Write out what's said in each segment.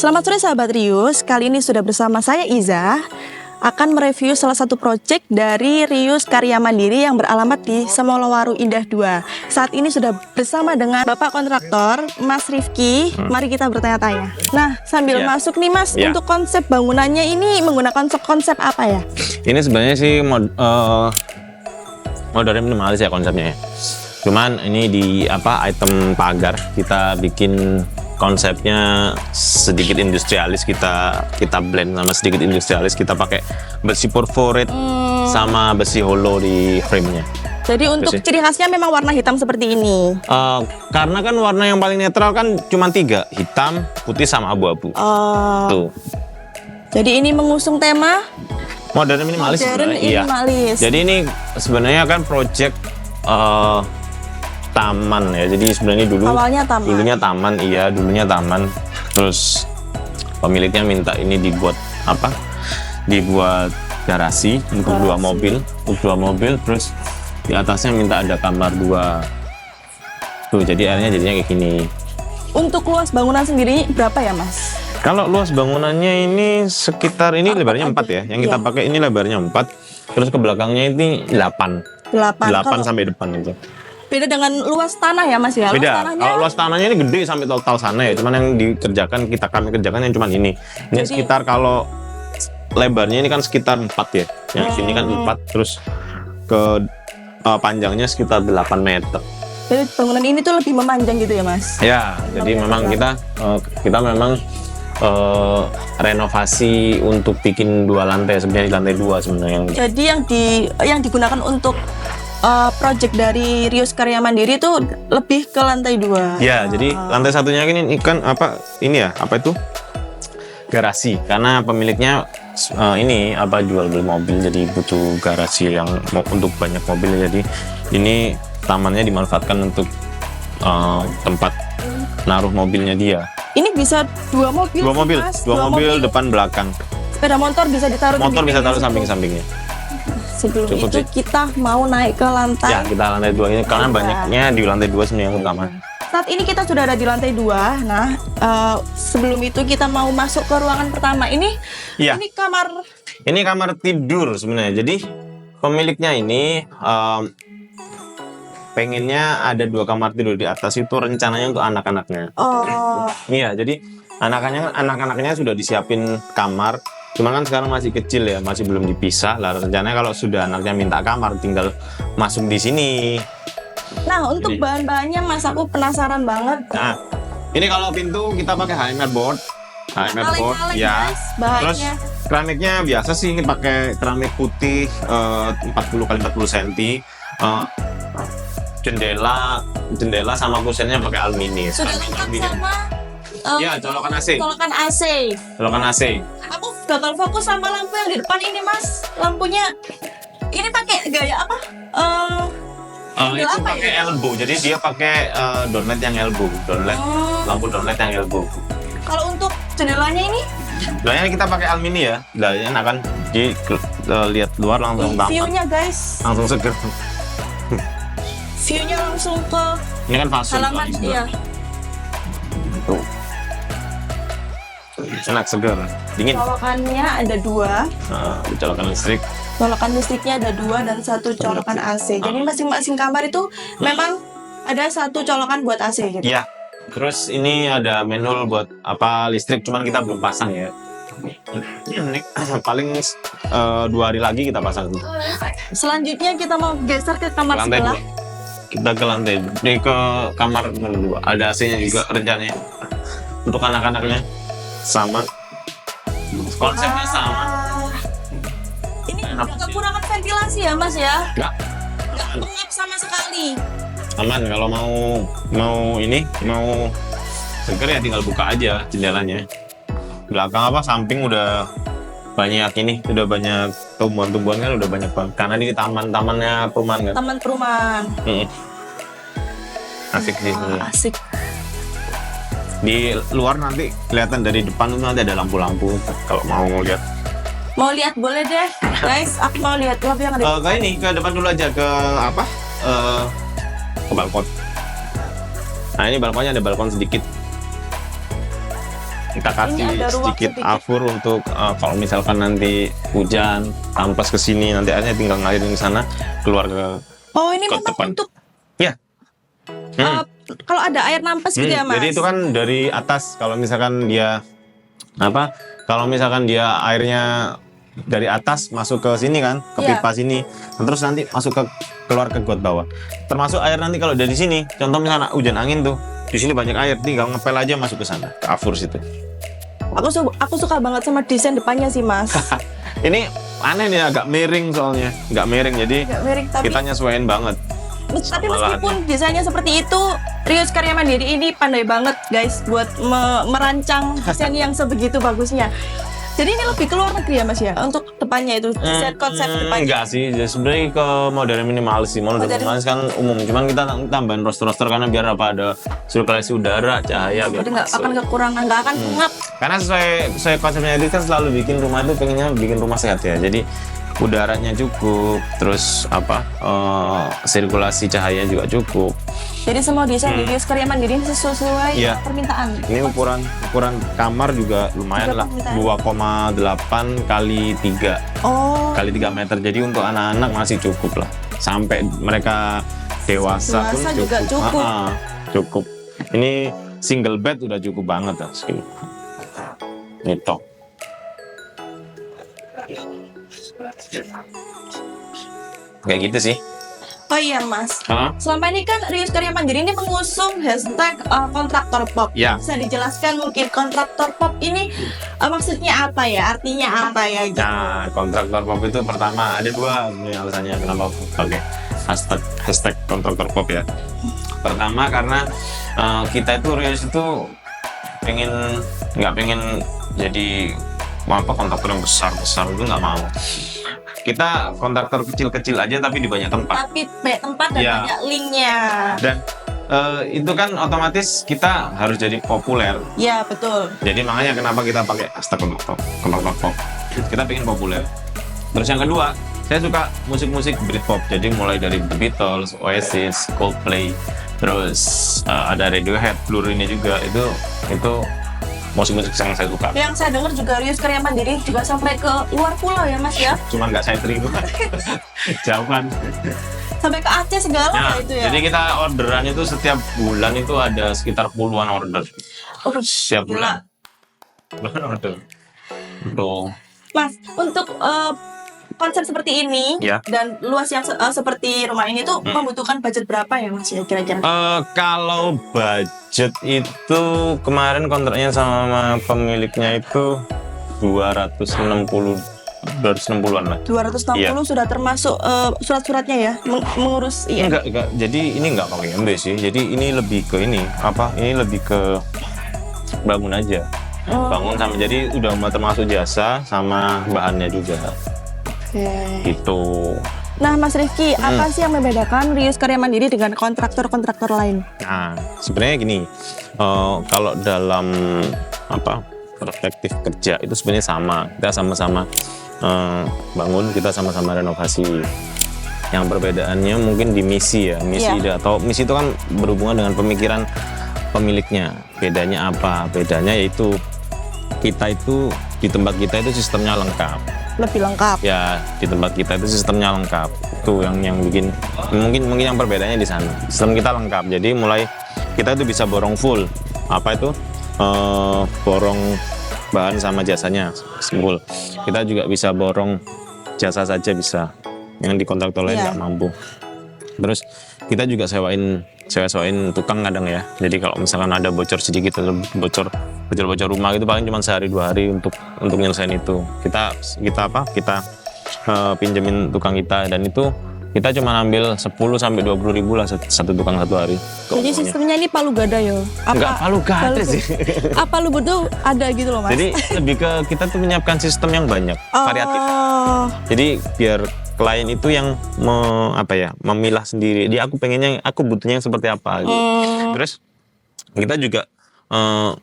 Selamat sore sahabat Rius, kali ini sudah bersama saya Iza akan mereview salah satu proyek dari Rius Karya Mandiri yang beralamat di Semolowaru Indah 2. Saat ini sudah bersama dengan Bapak kontraktor Mas Rifki. Mari kita bertanya-tanya. Nah, sambil masuk nih Mas, untuk konsep bangunannya ini menggunakan konsep apa ya? Ini sebenarnya sih modern minimalis ya konsepnya. Cuman ini di item pagar kita bikin konsepnya sedikit industrialis, kita blend sama sedikit industrialis, kita pakai besi perforat sama besi hollow di frame-nya. Jadi untuk ciri khasnya memang warna hitam seperti ini. Karena kan warna yang paling netral kan cuma 3, hitam, putih sama abu-abu. Tuh. Jadi ini mengusung tema modern minimalis. Minimalis. Jadi ini sebenarnya kan project taman ya. Jadi sebenarnya dulunya taman. Terus pemiliknya minta ini dibuat garasi untuk dua mobil, terus di atasnya minta ada kamar 2. Tuh, jadi akhirnya jadinya kayak gini. Untuk luas bangunan sendiri berapa ya, Mas? Kalau luas bangunannya ini sekitar ini lebarnya 4 ya. Yang kita pakai ini lebarnya 4. Terus ke belakangnya ini 8 sampai depan itu. Beda dengan luas tanah ya Mas ya? Beda. Kalau luas tanahnya ini gede sampai total sana ya. Cuman yang kami kerjakan yang cuman ini. Ini jadi, sekitar kalau lebarnya ini kan sekitar 4 ya. Yang sini kan 4, terus ke panjangnya sekitar 8 meter. Jadi bangunan ini tuh lebih memanjang gitu ya Mas? Ya, jadi memang kita memang renovasi untuk bikin 2 lantai, sebenarnya di lantai 2 sebenarnya. Jadi yang digunakan untuk project dari Rius Karya Mandiri itu lebih ke lantai 2. Ya, jadi lantai satunya ini kan garasi, karena pemiliknya jual beli mobil, jadi butuh garasi yang untuk banyak mobil. Jadi ini tamannya dimanfaatkan untuk tempat naruh mobilnya dia. Ini bisa 2 mobil. 2 mobil depan belakang. Sepeda motor bisa ditaruh. Motor bisa taruh samping-sampingnya. Sebelum itu kita mau naik ke lantai. Ya, kita lantai 2 ini karena banyaknya di lantai 2 sebenarnya yang utama. Saat ini kita sudah ada di lantai 2. Nah, sebelum itu kita mau masuk ke ruangan pertama. Ini kamar tidur sebenarnya. Jadi pemiliknya ini pengennya ada 2 kamar tidur di atas, itu rencananya untuk anak-anaknya. Iya, jadi anak-anaknya sudah disiapin kamar. Cuman kan sekarang masih kecil ya, masih belum dipisah. Lah rencananya kalau sudah anaknya minta kamar, tinggal masuk di sini. Nah, untuk bahan-bahannya Mas, aku penasaran banget. Nah, ini kalau pintu kita pakai HMR board. Ya. Terus keramiknya biasa sih, ini pakai keramik putih 40 x 40 cm. Jendela sama kusennya pakai aluminium. Sudah lengkap sama colokan AC. Aku gagal fokus sama lampu yang di depan ini Mas. Lampunya ini pakai gaya apa? Itu pakai elbow. Jadi dia pakai downlight yang elbow. Lampu downlight yang elbow. Kalau untuk jendelanya ini? Jendelanya kita pakai aluminium ya. Jendelanya akan lihat luar langsung taman. View-nya guys. Langsung seger. View-nya langsung ke ini kan halaman dia. Tuh. Enak, seger, dingin. Colokannya ada 2. Colokan listrik. Colokan listriknya ada 2 dan 1 colokan AC. Jadi masing-masing kamar itu memang ada 1 colokan buat AC gitu. Iya. Terus ini ada manual buat listrik, cuman kita belum pasang ya. Paling 2 hari lagi kita pasang. Selanjutnya kita mau geser ke kamar sebelah. Kita ke lantai, ke kamar nomor 2. Ada AC-nya juga rencananya. Untuk anak-anaknya sama. Konsepnya sama. Ini nggak kekurangan ventilasi ya Mas ya? Nggak pengap sama sekali. Aman, kalau mau seger ya tinggal buka aja jendelanya. Belakang samping udah banyak tumbuhan-tumbuhan kan, udah banyak banget. Karena ini tamannya perumahan kan. Taman perumahan. Asik sih. Asik. Di luar nanti kelihatan dari depan itu nanti ada lampu-lampu. Kalau mau lihat. Mau lihat boleh deh, guys. Aku mau lihat lampu yang ada. Ke depan dulu aja ke balkon. Nah, ini balkonnya ada balkon sedikit. kita kasih Ini ada ruang sedikit sedikit. afur untuk kalau misalkan nanti hujan ampas ke sini, nanti airnya tinggal ngalirin ke sana, keluar ke Oh, ini ke memang depan. untuk Ya. kalau ada air nampas gitu ya, Mas? Jadi itu kan dari atas, kalau misalkan dia apa? Kalau misalkan dia airnya dari atas masuk ke sini kan, ke Iya. pipa sini, terus nanti masuk ke keluar ke got bawah. Termasuk air nanti kalau dari sini, contoh misalnya hujan angin tuh, di sini banyak air, tinggal ngepel aja masuk ke sana, ke afur situ. Aku suka banget sama desain depannya sih, Mas. Ini aneh nih, agak miring soalnya, nggak miring, jadi Nggak miring, tapi kita nyesuaiin banget. tapi sama meskipun desainnya seperti itu, Rius Karya Mandiri ini pandai banget guys buat merancang desain yang sebegitu bagusnya. Jadi ini lebih ke luar negeri ya, Mas ya, untuk depannya itu desain konsep depannya. Enggak sih, ya sebenarnya ke modern minimalis sih. Modern Modern. minimalis kan umum, cuman kita tambahin roster-roster karena biar apa, ada sirkulasi udara, cahaya biar Jadi nggak masuk. akan kekurangan, nggak akan ngap. Karena sesuai konsepnya itu kan selalu bikin rumah itu pengennya bikin rumah sehat ya. Jadi udaranya cukup, terus apa sirkulasi cahaya juga cukup. Jadi semua desain di Rius Karya Mandiri ini sesuai Iya. permintaan. Ini ukuran kamar juga lumayan Juga lah, permintaan. 2,8 kali 3 Oh, kali 3 meter. Jadi untuk anak-anak masih cukup lah. Sampai mereka dewasa pun Dewasa juga cukup. Cukup. Ini single bed udah cukup banget lah segini. Itu. Kayak gitu sih. oh iya Mas. Hah? Selama ini kan Rius Karya Mandiri ini mengusung hashtag kontraktor pop. Ya. Bisa dijelaskan mungkin kontraktor pop ini maksudnya apa ya? Artinya apa ya? Gitu. Nah, kontraktor pop itu pertama ada dua sebenarnya alasannya kenapa pakai hashtag kontraktor pop ya. Pertama karena kita itu Rius itu nggak pengen jadi kontraktor yang besar itu nggak mau. Kita kontraktor kecil-kecil aja tapi di banyak tempat. Tapi banyak tempat dan Iya. banyak linknya. Dan itu kan otomatis kita harus jadi populer. Ya betul. Jadi makanya kenapa kita pakai hashtag kontraktor pop. Kita pengen populer. Terus yang kedua, saya suka musik-musik Britpop. Jadi mulai dari The Beatles, Oasis, Coldplay, terus ada Radiohead, Blur ini juga itu musik-musik yang saya suka. Yang saya dengar juga Rius Karya Mandiri juga sampai ke luar pulau ya Mas ya. Cuman nggak saya terima. Jauhan. Sampai ke Aceh segala Nah, ya itu ya. jadi kita orderan itu setiap bulan itu ada sekitar puluhan order. Oh, Setiap gila. bulan order. Tuh. Mas, untuk konsep seperti ini Ya. dan luas yang seperti rumah ini tuh membutuhkan budget berapa ya Mas ya kira-kira? Kalau budget itu kemarin kontraknya sama pemiliknya itu 260-an lah. 260 Iya. sudah termasuk surat-suratnya ya mengurus iya. Enggak. Jadi ini enggak pakai MB sih. Jadi ini lebih ke ini lebih ke bangun aja. Oh, Bangun sama jadi udah termasuk jasa sama bahannya juga. oke. Gitu. Nah Mas Rifki, apa sih yang membedakan Rius Karya Mandiri dengan kontraktor-kontraktor lain? Nah, sebenarnya gini, kalau dalam perspektif kerja itu sebenarnya sama. Kita sama-sama bangun, kita sama-sama renovasi. Yang perbedaannya mungkin di misi ya, atau misi itu kan berhubungan dengan pemikiran pemiliknya. Bedanya apa? Bedanya yaitu kita itu di tempat kita itu sistemnya lengkap. Lebih lengkap. Ya, di tempat kita itu sistemnya lengkap. Itu yang bikin mungkin yang perbedaannya di sana. Sistem kita lengkap. Jadi mulai kita itu bisa borong full. Apa itu? Borong bahan sama jasanya full. Kita juga bisa borong jasa saja bisa. Yang di kontraktor lain nggak mampu. Terus kita juga sewain tukang kadang ya. Jadi kalau misalkan ada bocor sedikit atau bocor rumah itu paling cuma sehari 2 hari untuk nyelesain itu. Kita pinjemin tukang kita dan itu kita cuma ambil 10 sampai 20 ribu lah satu tukang satu hari. Jadi sistemnya ini palu gada ya? Enggak palu gada sih. Apa lu betul ada gitu loh Mas? Jadi lebih ke kita tuh menyiapkan sistem yang banyak, variatif. Oh, Jadi biar klien itu yang memilah sendiri. Dia aku butuhnya yang seperti apa gitu. Terus kita juga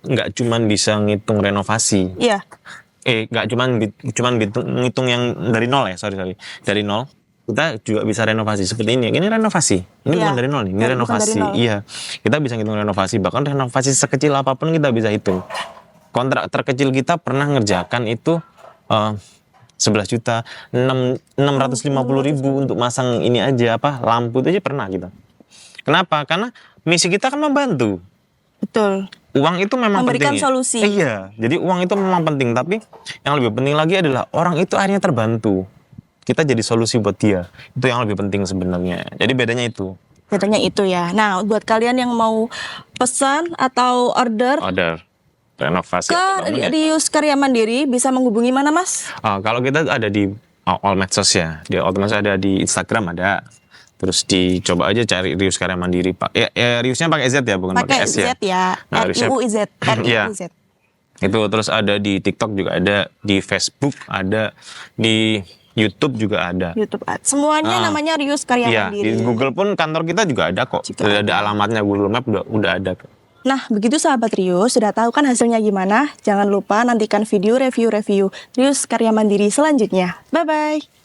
nggak cuman bisa ngitung renovasi. iya. Nggak cuman ngitung yang dari nol ya, sorry. Dari nol kita juga bisa renovasi seperti ini. Ini renovasi. Ini Iya. bukan dari nol nih, ini Bukan renovasi. dari nol. Iya. Kita bisa ngitung renovasi, bahkan renovasi sekecil apapun kita bisa hitung. kontrak terkecil kita pernah ngerjakan itu 11 juta 650.000 untuk masang ini aja lampu itu aja pernah kita. Kenapa? Karena misi kita kan membantu. Betul. Uang itu memang Memberikan penting. solusi. Iya, jadi uang itu memang penting, tapi yang lebih penting lagi adalah orang itu akhirnya terbantu. Kita jadi solusi buat dia. Itu yang lebih penting sebenarnya. Jadi bedanya itu. Bedanya itu ya. Nah, buat kalian yang mau pesan atau order Renovasi ke bangun ya. Rius Karya Mandiri bisa menghubungi mana, Mas? Kalau kita ada di all medsos ya, di all medsos ada di Instagram ada. Terus dicoba aja cari Rius Karya Mandiri, Pak. Ya Riusnya pakai Z ya, bukan pakai S ya. Z ya. Nah, Riusnya- RIUIZ. Iya. RIUIZ. Itu terus ada di TikTok juga ada, di Facebook ada, di YouTube juga ada. YouTube. Semuanya namanya Rius Karya Iya, Mandiri. di Google pun kantor kita juga ada kok. Juga Sudah ada alamatnya, Google Map udah ada. Nah, begitu sahabat Rius, sudah tahu kan hasilnya gimana? Jangan lupa nantikan video review-review Rius Karya Mandiri selanjutnya. Bye-bye.